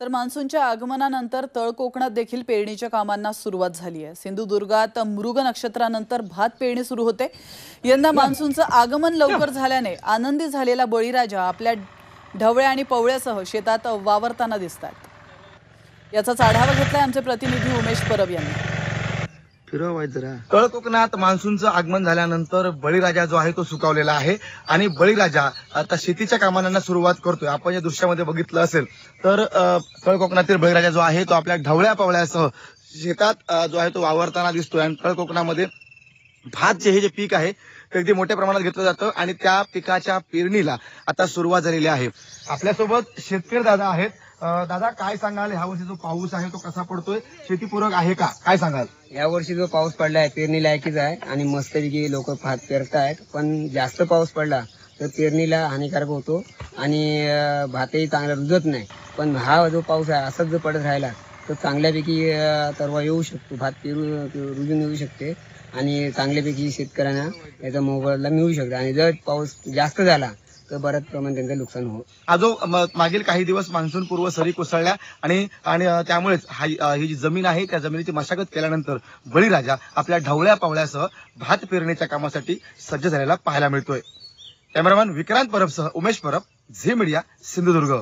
तर मान्सूनच्या आगमनानंतर तळ कोकणात देखील पेरणीच्या कामांना सुरुवात झाली आहे। सिंधुदुर्गात मृग नक्षत्रानंतर भात पेरणी सुरू होते। यंदा मान्सूनचं आगमन लवकर झाल्याने आनंदी झालेला बळीराजा आपल्या ढवळ्या आणि पवळ्यासह शेतात वावरताना दिसतात। याचाच आढावा घेतलाय आमचे प्रतिनिधी उमेश परब यांनी। तळ कोकणात मान्सूनचं आगमन झाल्यानंतर बळीराजा जो आहे तो सुकावलेला आहे आणि बळीराजा आता शेतीच्या कामांना सुरुवात करतोय। आपण या दृश्यामध्ये बघितलं असेल तर तळ कोकणातील बळीराजा जो आहे तो आपल्या ढवळ्या पवळ्यासह शेतात जो आहे तो वावरताना दिसतोय। आणि तळ कोकणामध्ये भात जे पीक आहे ते अगदी मोठ्या प्रमाणात घेतलं जातं आणि त्या पिकाच्या पेरणीला आता सुरुवात झालेली आहे। आपल्यासोबत शेतकरी दादा आहेत। दादा काय सांगाल, ह्या वर्षी जो पाऊस आहे तो कसा पडतोय, शेतीपूरक आहे का, काय सांगाल? या वर्षी जो पाऊस पडला आहे पेरणी लायकीच आहे आणि मस्तपैकी लोक भात पेरतायत। पण जास्त पाऊस पडला तर पेरणीला हानिकारक होतो आणि भातही चांगला रुजत नाही। पण हा जो पाऊस आहे असाच जर पडत राहिला तर चांगल्यापैकी तरवा येऊ शकतो, भात रुजून येऊ शकते आणि चांगल्यापैकी शेतकऱ्यांना याचा मोबदला मिळू शकतो। आणि जर पाऊस जास्त झाला तर बऱ्याच प्रमाणात त्यांचं नुकसान हो। हा जो मागील काही दिवस मान्सून पूर्व सरी कोसळल्या आणि त्यामुळेच ही जी जमीन आहे त्या जमिनीची मशागत केल्यानंतर बळीराजा आपल्या ढवळ्या पावळ्यासह भात पेरणीच्या कामासाठी सज्ज झालेला पाहायला मिळतोय। कॅमेरामॅन विक्रांत परबसह उमेश परब, झी मीडिया, सिंधुदुर्ग।